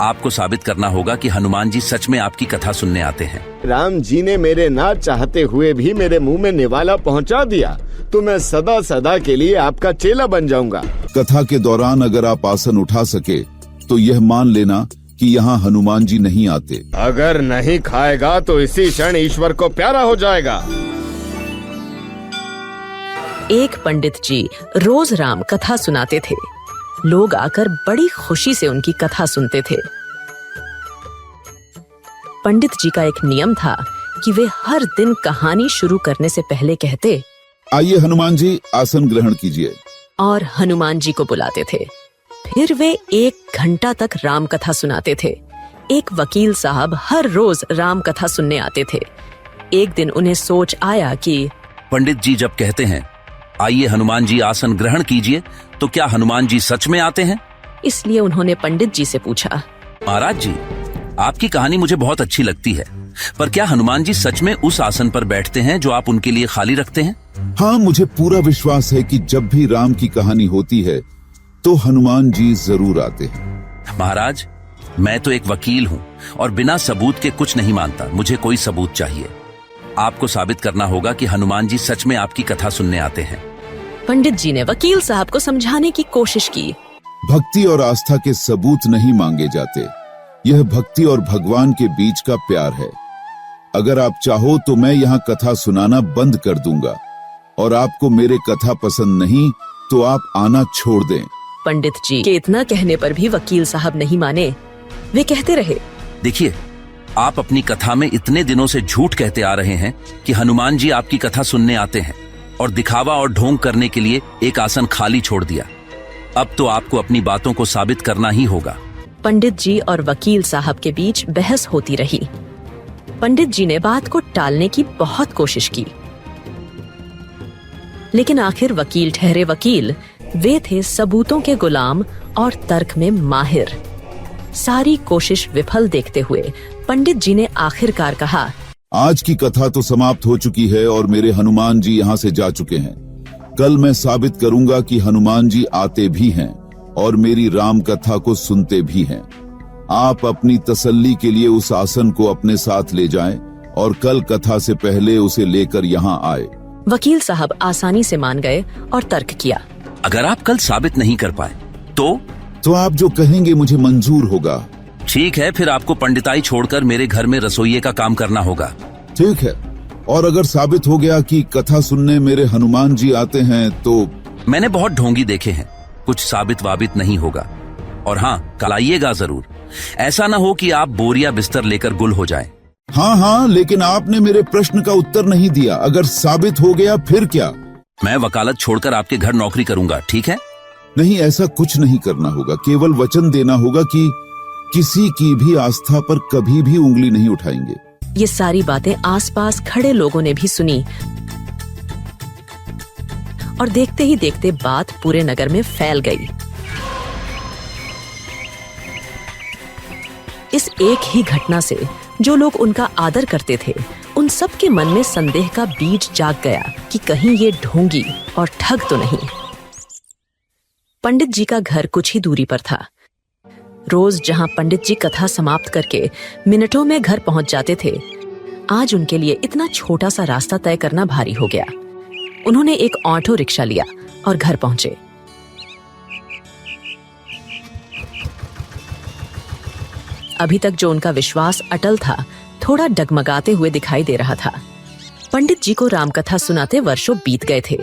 आपको साबित करना होगा कि हनुमान जी सच में आपकी कथा सुनने आते हैं। राम जी ने मेरे ना चाहते हुए भी मेरे मुंह में निवाला पहुंचा दिया, तो मैं सदा सदा के लिए आपका चेला बन जाऊंगा। कथा के दौरान अगर आप आसन उठा सके तो यह मान लेना कि यहाँ हनुमान जी नहीं आते। अगर नहीं खाएगा तो इसी क्षण ईश्वर को प्यारा हो जाएगा। एक पंडित जी रोज राम कथा सुनाते थे। लोग आकर बड़ी खुशी से उनकी कथा सुनते थे। पंडित जी का एक नियम था कि वे हर दिन कहानी शुरू करने से पहले कहते, आइए हनुमान जी आसन ग्रहण कीजिए, और हनुमान जी को बुलाते थे। फिर वे 1 घंटा तक राम कथा सुनाते थे। एक वकील साहब हर रोज राम कथा सुनने आते थे। एक दिन उन्हें सोच आया कि पंडित जी जब कहते हैं आइए हनुमान जी आसन ग्रहण कीजिए, तो क्या हनुमान जी सच में आते हैं? इसलिए उन्होंने पंडित जी से पूछा, महाराज जी, आपकी कहानी मुझे बहुत अच्छी लगती है, पर क्या हनुमान जी सच में उस आसन पर बैठते हैं जो आप उनके लिए खाली रखते हैं? हाँ, मुझे पूरा विश्वास है कि जब भी राम की कहानी होती है तो हनुमान जी जरूर आते हैं। महाराज, मैं तो एक वकील हूँ और बिना सबूत के कुछ नहीं मानता। मुझे कोई सबूत चाहिए। आपको साबित करना होगा कि हनुमान जी सच में आपकी कथा सुनने आते हैं। पंडित जी ने वकील साहब को समझाने की कोशिश की। भक्ति और आस्था के सबूत नहीं मांगे जाते। यह भक्ति और भगवान के बीच का प्यार है। अगर आप चाहो तो मैं यहाँ कथा सुनाना बंद कर दूंगा, और आपको मेरे कथा पसंद नहीं तो आप आना छोड़ दें। पंडित जी के इतना कहने पर भी वकील साहब नहीं माने। वे कहते रहे, देखिए, आप अपनी कथा में इतने दिनों से झूठ कहते आ रहे हैं कि हनुमान जी आपकी कथा सुनने आते हैं, और दिखावा और ढोंग करने के लिए एक आसन खाली छोड़ दिया। अब तो आपको अपनी बातों को साबित करना ही होगा। पंडित जी और वकील साहब के बीच बहस होती रही। पंडित जी ने बात को टालने की बहुत कोशिश की, लेकिन आखिर वकील ठहरे वकील। वे थे सबूतों के गुलाम और तर्क में माहिर। सारी कोशिश विफल देखते हुए पंडित जी ने आखिरकार कहा, आज की कथा तो समाप्त हो चुकी है और मेरे हनुमान जी यहाँ से जा चुके हैं। कल मैं साबित करूंगा कि हनुमान जी आते भी हैं और मेरी राम कथा को सुनते भी हैं। आप अपनी तसल्ली के लिए उस आसन को अपने साथ ले जाएं और कल कथा से पहले उसे लेकर यहाँ आए। वकील साहब आसानी से मान गए और तर्क किया, अगर आप कल साबित नहीं कर पाए तो आप जो कहेंगे मुझे मंजूर होगा। ठीक है, फिर आपको पंडिताई छोड़कर मेरे घर में रसोइये का काम करना होगा। ठीक है, और अगर साबित हो गया कि कथा सुनने मेरे हनुमान जी आते हैं तो? मैंने बहुत ढोंगी देखे हैं, कुछ साबित वाबित नहीं होगा। और हाँ, कल आइएगा जरूर। ऐसा ना हो कि आप बोरिया बिस्तर लेकर गुल हो जाएं। हाँ, लेकिन आपने मेरे प्रश्न का उत्तर नहीं दिया। अगर साबित हो गया फिर क्या? मैं वकालत छोड़कर आपके घर नौकरी करूंगा, ठीक है? नहीं, ऐसा कुछ नहीं करना होगा। केवल वचन देना होगा कि किसी की भी आस्था पर कभी भी उंगली नहीं उठाएंगे। ये सारी बातें आसपास खड़े लोगों ने भी सुनी, और देखते ही देखते बात पूरे नगर में फैल गई। इस एक ही घटना से जो लोग उनका आदर करते थे, उन सब के मन में संदेह का बीज जाग गया कि कहीं ये ढोंगी और ठग तो नहीं। पंडित जी का घर कुछ ही दूरी पर था। रोज जहां पंडित जी कथा समाप्त करके मिनटों में घर पहुंच जाते थे, आज उनके लिए इतना छोटा सा रास्ता तय करना भारी हो गया। उन्होंने एक ऑटो रिक्शा लिया और घर पहुंचे। अभी तक जो उनका विश्वास अटल था, थोड़ा डगमगाते हुए दिखाई दे रहा था। पंडित जी को रामकथा सुनाते वर्षों बीत गए थे,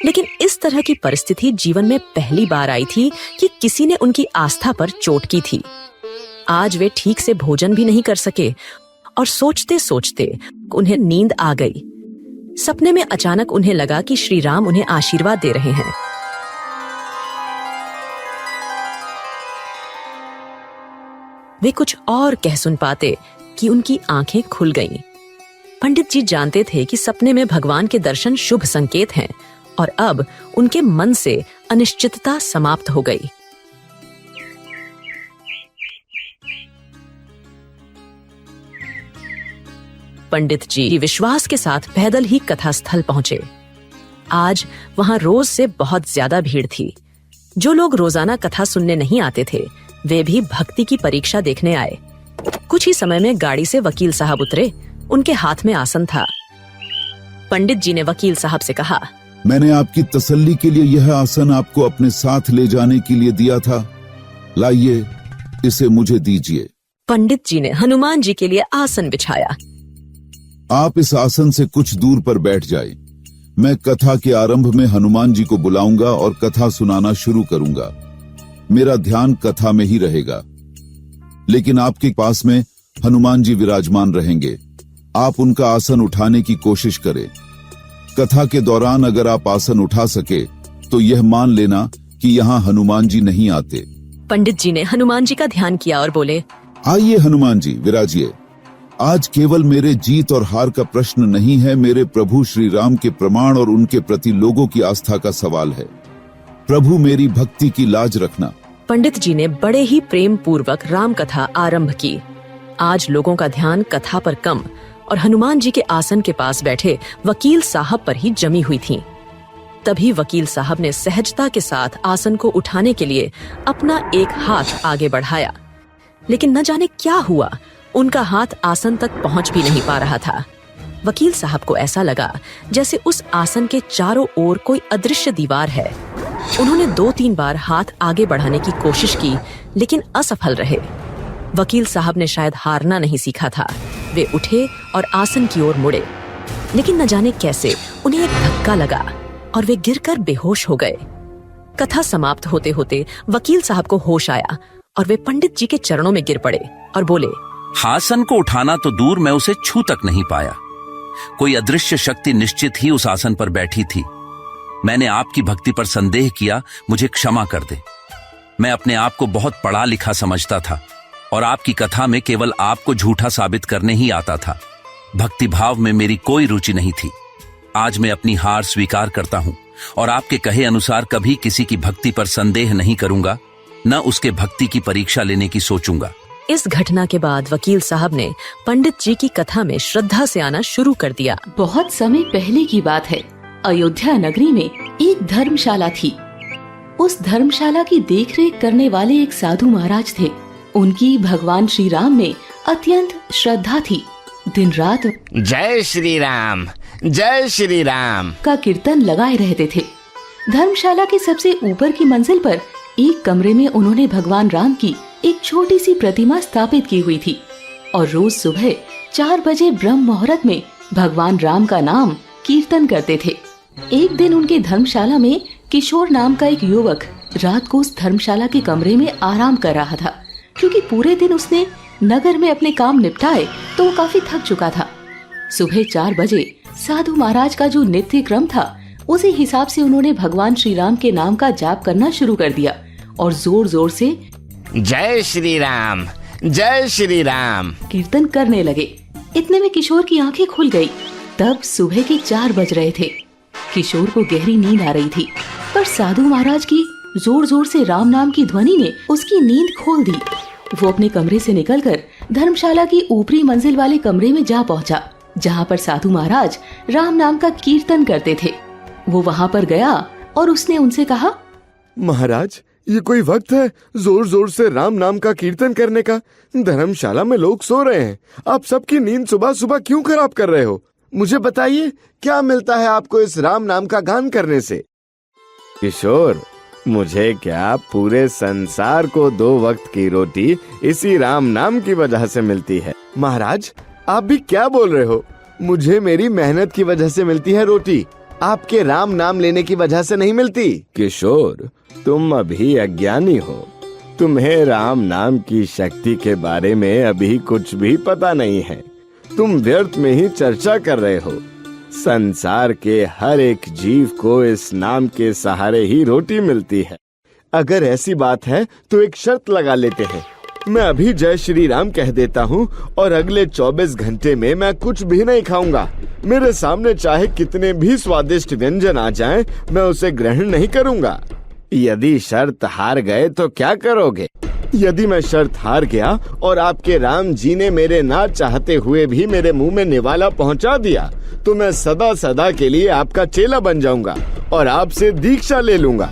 लेकिन इस तरह की परिस्थिति जीवन में पहली बार आई थी कि किसी ने उनकी आस्था पर चोट की थी। आज वे ठीक से भोजन भी नहीं कर सके और सोचते सोचते उन्हें नींद आ गई। सपने में अचानक उन्हें लगा कि श्री राम उन्हें आशीर्वाद दे रहे हैं। वे कुछ और कह सुन पाते कि उनकी आंखें खुल गईं। पंडित जी जानते थे कि सपने में भगवान के दर्शन शुभ संकेत हैं, और अब उनके मन से अनिश्चितता समाप्त हो गई। पंडित जी विश्वास के साथ पैदल ही कथा स्थल पहुंचे। आज वहां रोज से बहुत ज्यादा भीड़ थी। जो लोग रोजाना कथा सुनने नहीं आते थे, वे भी भक्ति की परीक्षा देखने आए। कुछ ही समय में गाड़ी से वकील साहब उतरे। उनके हाथ में आसन था। पंडित जी ने वकील साहब से कहा, मैंने आपकी तसल्ली के लिए यह आसन आपको अपने साथ ले जाने के लिए दिया था। लाइए, इसे मुझे दीजिए। पंडित जी ने हनुमान जी के लिए आसन बिछाया। आप इस आसन से कुछ दूर पर बैठ जाए। मैं कथा के आरंभ में हनुमान जी को बुलाऊंगा और कथा सुनाना शुरू करूंगा। मेरा ध्यान कथा में ही रहेगा, लेकिन आपके पास में हनुमान जी विराजमान रहेंगे। आप उनका आसन उठाने की कोशिश करें। कथा के दौरान अगर आप आसन उठा सके तो यह मान लेना कि यहाँ हनुमान जी नहीं आते। पंडित जी ने हनुमान जी का ध्यान किया और बोले, आइए हनुमान जी, विराजिए। आज केवल मेरे जीत और हार का प्रश्न नहीं है, मेरे प्रभु श्री राम के प्रमाण और उनके प्रति लोगों की आस्था का सवाल है। प्रभु, मेरी भक्ति की लाज रखना। पंडित जी ने बड़े ही प्रेम पूर्वक राम कथा आरंभ की। आज लोगों का ध्यान कथा पर कम और हनुमान जी के आसन के पास बैठे वकील साहब पर ही जमी हुई थी। तभी वकील साहब ने सहजता के साथ आसन को उठाने के लिए अपना एक हाथ आगे बढ़ाया, लेकिन न जाने क्या हुआ, उनका हाथ आसन तक पहुंच भी नहीं पा रहा था। वकील साहब को ऐसा लगा जैसे उस आसन के चारों ओर कोई अदृश्य दीवार है। उन्होंने 2-3 बार हाथ आगे बढ़ाने की कोशिश की, लेकिन असफल रहे। वकील साहब ने शायद हारना नहीं सीखा था। वे उठे और आसन की ओर मुड़े, लेकिन न जाने कैसे उन्हें एक धक्का लगा और वे गिरकर बेहोश हो गए। कथा समाप्त होते होते वकील साहब को होश आया और वे पंडित जी के चरणों में गिर पड़े और बोले, आसन को उठाना तो दूर, मैं उसे छू तक नहीं पाया। कोई अदृश्य शक्ति निश्चित ही उस आसन पर बैठी थी। मैंने आपकी भक्ति पर संदेह किया, मुझे क्षमा कर दे। मैं अपने आप को बहुत पढ़ा लिखा समझता था और आपकी कथा में केवल आपको झूठा साबित करने ही आता था। भक्ति भाव में मेरी कोई रुचि नहीं थी। आज मैं अपनी हार स्वीकार करता हूं और आपके कहे अनुसार कभी किसी की भक्ति पर संदेह नहीं करूंगा, न उसके भक्ति की परीक्षा लेने की सोचूंगा। इस घटना के बाद वकील साहब ने पंडित जी की कथा में श्रद्धा से आना शुरू कर दिया। बहुत समय पहले की बात है। अयोध्या नगरी में एक धर्मशाला थी। उस धर्मशाला की देखरेख करने वाले एक साधु महाराज थे। उनकी भगवान श्री राम में अत्यंत श्रद्धा थी। दिन रात जय श्री राम, जय श्री राम का कीर्तन लगाए रहते थे। धर्मशाला के सबसे ऊपर की मंजिल पर एक कमरे में उन्होंने भगवान राम की एक छोटी सी प्रतिमा स्थापित की हुई थी और रोज सुबह 4 बजे ब्रह्म मुहूर्त में भगवान राम का नाम कीर्तन करते थे। एक दिन उनके धर्मशाला में किशोर नाम का एक युवक रात को उस धर्मशाला के कमरे में आराम कर रहा था, क्योंकि पूरे दिन उसने नगर में अपने काम निपटाए तो वो काफी थक चुका था। सुबह 4 बजे साधु महाराज का जो नित्य क्रम था, उसी हिसाब से उन्होंने भगवान श्री राम के नाम का जाप करना शुरू कर दिया और जोर जोर से जय श्री राम, जय श्री राम कीर्तन करने लगे। इतने में किशोर की आंखें खुल गई। तब सुबह के 4 बज रहे थे। किशोर को गहरी नींद आ रही थी, पर साधु महाराज की जोर जोर से राम नाम की ध्वनि ने उसकी नींद खोल दी। वो अपने कमरे से निकलकर धर्मशाला की ऊपरी मंजिल वाले कमरे में जा पहुंचा, जहाँ पर साधु महाराज राम नाम का कीर्तन करते थे। वो वहाँ पर गया और उसने उनसे कहा, महाराज, ये कोई वक्त है जोर जोर से राम नाम का कीर्तन करने का? धर्मशाला में लोग सो रहे हैं। आप सबकी नींद सुबह सुबह क्यों खराब कर रहे हो? मुझे बताइए, क्या मिलता है आपको इस राम नाम का गान करने से? किशोर, मुझे क्या, पूरे संसार को 2 वक्त की रोटी इसी राम नाम की वजह से मिलती है। महाराज, आप भी क्या बोल रहे हो? मुझे मेरी मेहनत की वजह से मिलती है रोटी, आपके राम नाम लेने की वजह से नहीं मिलती। किशोर, तुम अभी अज्ञानी हो। तुम्हें राम नाम की शक्ति के बारे में अभी कुछ भी पता नहीं है। तुम व्यर्थ में ही चर्चा कर रहे हो। संसार के हर एक जीव को इस नाम के सहारे ही रोटी मिलती है। अगर ऐसी बात है तो एक शर्त लगा लेते हैं। मैं अभी जय श्री राम कह देता हूँ और अगले 24 घंटे में मैं कुछ भी नहीं खाऊंगा। मेरे सामने चाहे कितने भी स्वादिष्ट व्यंजन आ जाएं, मैं उसे ग्रहण नहीं करूंगा। यदि शर्त हार गए तो क्या करोगे? यदि मैं शर्त हार गया और आपके राम जी ने मेरे ना चाहते हुए भी मेरे मुंह में निवाला पहुंचा दिया, तो मैं सदा सदा के लिए आपका चेला बन जाऊंगा और आपसे दीक्षा ले लूंगा।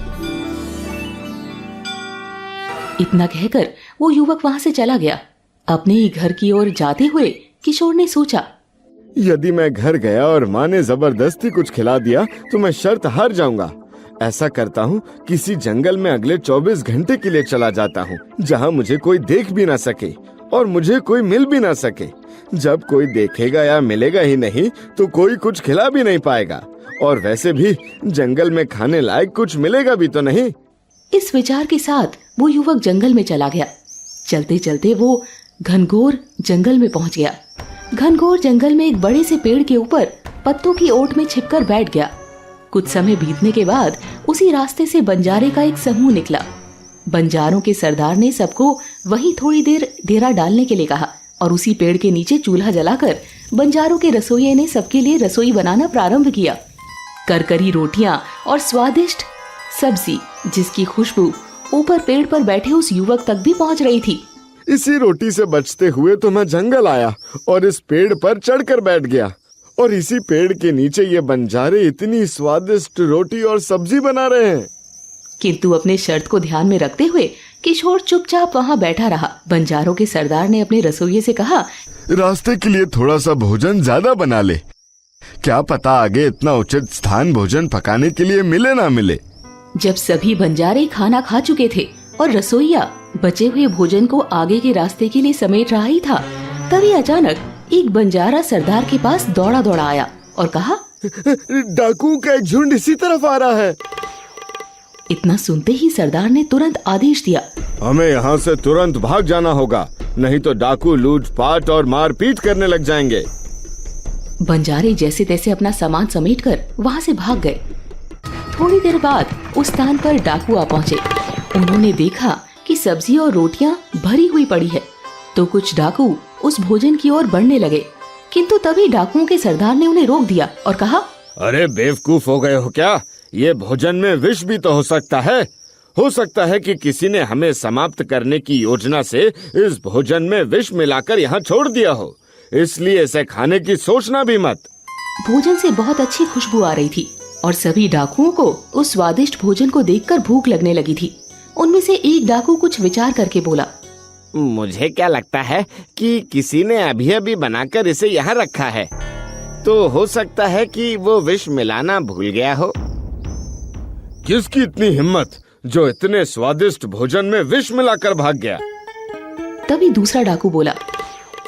इतना कहकर वो युवक वहां से चला गया। अपने ही घर की ओर जाते हुए किशोर ने सोचा, यदि मैं घर गया और माँ ने जबरदस्ती कुछ खिला दिया तो मैं शर्त हार जाऊंगा। ऐसा करता हूँ, किसी जंगल में अगले 24 घंटे के लिए चला जाता हूँ, जहाँ मुझे कोई देख भी ना सके और मुझे कोई मिल भी ना सके। जब कोई देखेगा या मिलेगा ही नहीं तो कोई कुछ खिला भी नहीं पाएगा, और वैसे भी जंगल में खाने लायक कुछ मिलेगा भी तो नहीं। इस विचार के साथ वो युवक जंगल में चला गया। चलते चलते वो घनघोर जंगल में पहुंच गया। घनघोर जंगल में एक बड़े से पेड़ के ऊपर पत्तों की ओट में छिपकर बैठ गया। कुछ समय बीतने के बाद उसी रास्ते से बंजारे का एक समूह निकला। बंजारों के सरदार ने सबको वहीं थोड़ी देर डेरा डालने के लिए कहा और उसी पेड़ के नीचे चूल्हा जलाकर बंजारों के रसोइये ने सबके लिए रसोई बनाना प्रारंभ किया। करकरी रोटियां और स्वादिष्ट सब्जी जिसकी खुशबू ऊपर पेड़ पर बैठे उस युवक तक भी पहुंच रही थी। इसी रोटी से बचते हुए तो मैं जंगल आया और इस पेड़ पर चढ़कर बैठ गया, और इसी पेड़ के नीचे ये बंजारे इतनी स्वादिष्ट रोटी और सब्जी बना रहे हैं। किंतु अपने शर्त को ध्यान में रखते हुए किशोर चुपचाप वहां बैठा रहा। बंजारों के सरदार ने अपने रसोइये से कहा, रास्ते के लिए थोड़ा सा भोजन ज्यादा बना ले, क्या पता आगे इतना उचित स्थान भोजन पकाने के लिए मिले ना मिले। जब सभी बंजारे खाना खा चुके थे और रसोइया बचे हुए भोजन को आगे के रास्ते के लिए समेट रहा ही था, तभी अचानक एक बंजारा सरदार के पास दौड़ा दौड़ा आया और कहा, डाकुओं का एक झुंड इसी तरफ आ रहा है। इतना सुनते ही सरदार ने तुरंत आदेश दिया, हमें यहाँ से तुरंत भाग जाना होगा, नहीं तो डाकू लूटपाट और मारपीट करने लग जाएंगे। बंजारे जैसे तैसे अपना सामान समेटकर वहाँ से भाग गए। थोड़ी देर बाद उस स्थान पर डाकू आ पहुँचे। उन्होंने देखा कि सब्जी और रोटियां भरी हुई पड़ी है, तो कुछ डाकू उस भोजन की ओर बढ़ने लगे, किंतु तभी डाकुओं के सरदार ने उन्हें रोक दिया और कहा, अरे बेवकूफ हो गए हो क्या? ये भोजन में विष भी तो हो सकता है। हो सकता है कि किसी ने हमें समाप्त करने की योजना से इस भोजन में विष मिलाकर यहाँ छोड़ दिया हो, इसलिए इसे खाने की सोचना भी मत। भोजन से बहुत अच्छी खुशबू आ रही थी और सभी डाकुओं को उस स्वादिष्ट भोजन को देखकर भूख लगने लगी थी। उनमें से एक डाकू कुछ विचार करके बोला, मुझे क्या लगता है कि किसी ने अभी अभी बनाकर इसे यहाँ रखा है, तो हो सकता है कि वो विष मिलाना भूल गया हो। किसकी इतनी हिम्मत जो इतने स्वादिष्ट भोजन में विष मिलाकर भाग गया? तभी दूसरा डाकू बोला,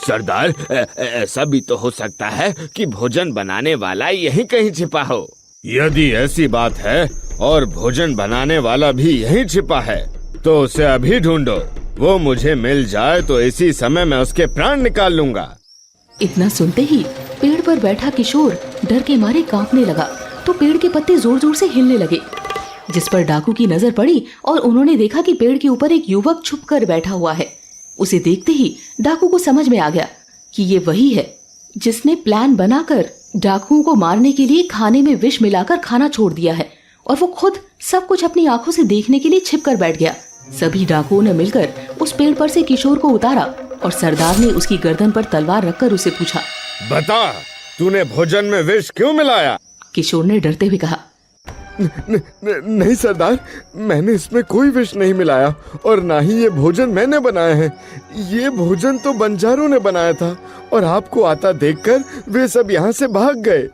सरदार, ऐसा भी तो हो सकता है कि भोजन बनाने वाला यहीं कहीं छिपा हो। यदि ऐसी बात है और भोजन बनाने वाला भी यहीं छिपा है तो उसे अभी ढूंढो। वो मुझे मिल जाए तो इसी समय मैं उसके प्राण निकाल लूंगा। इतना सुनते ही पेड़ पर बैठा किशोर डर के मारे कांपने लगा, तो पेड़ के पत्ते जोर जोर से हिलने लगे, जिस पर डाकू की नजर पड़ी और उन्होंने देखा कि पेड़ के ऊपर एक युवक छुप कर बैठा हुआ है। उसे देखते ही डाकू को समझ में आ गया कि ये वही है जिसने प्लान बनाकर डाकुओं को मारने के लिए खाने में विष मिलाकर खाना छोड़ दिया है, और वो खुद सब कुछ अपनी आंखों से देखने के लिए छिप कर बैठ गया। सभी डाकुओं ने मिलकर उस पेड़ पर से किशोर को उतारा और सरदार ने उसकी गर्दन पर तलवार रखकर उसे पूछा, बता, तूने भोजन में विष क्यों मिलाया? किशोर ने डरते हुए कहा, नहीं सरदार, मैंने इसमें कोई विष नहीं मिलाया और ना ही ये भोजन मैंने बनाया है। ये भोजन तो बंजारों ने बनाया था और आपको आता देखकर वे सब यहाँ से भाग गए।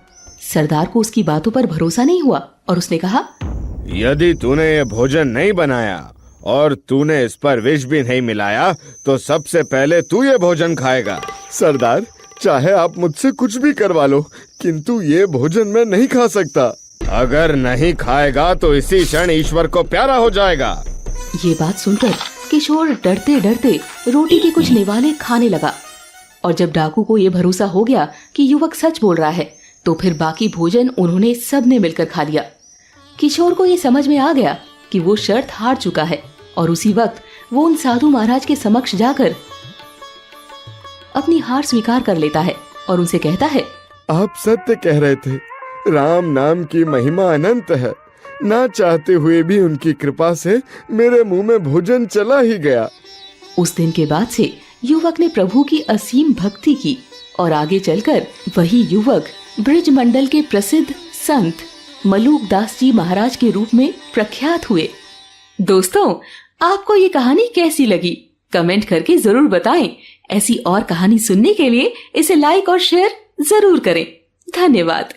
सरदार को उसकी बातों पर भरोसा नहीं हुआ और उसने कहा, यदि तूने ये भोजन नहीं बनाया और तूने इस पर विष भी नहीं मिलाया तो सबसे पहले तू ये भोजन खाएगा। सरदार, चाहे आप मुझसे कुछ भी करवा लो, किंतु ये भोजन मैं नहीं खा सकता। अगर नहीं खाएगा तो इसी क्षण ईश्वर को प्यारा हो जाएगा। ये बात सुनकर किशोर डरते डरते रोटी के कुछ निवाले खाने लगा, और जब डाकू को ये भरोसा हो गया कि युवक सच बोल रहा है, तो फिर बाकी भोजन उन्होंने सबने मिलकर खा लिया। किशोर को ये समझ में आ गया कि वो शर्त हार चुका है, और उसी वक्त वो उन साधु महाराज के समक्ष जाकर अपनी हार स्वीकार कर लेता है और उनसे कहता है, आप सत्य कह रहे थे, राम नाम की महिमा अनंत है। ना चाहते हुए भी उनकी कृपा से मेरे मुंह में भोजन चला ही गया। उस दिन के बाद से युवक ने प्रभु की असीम भक्ति की और आगे चलकर वही युवक ब्रिज मंडल के प्रसिद्ध संत मलूक दास जी महाराज के रूप में प्रख्यात हुए। दोस्तों, आपको ये कहानी कैसी लगी? कमेंट करके जरूर बताएं। ऐसी और कहानी सुनने के लिए इसे लाइक और शेयर जरूर करें। धन्यवाद।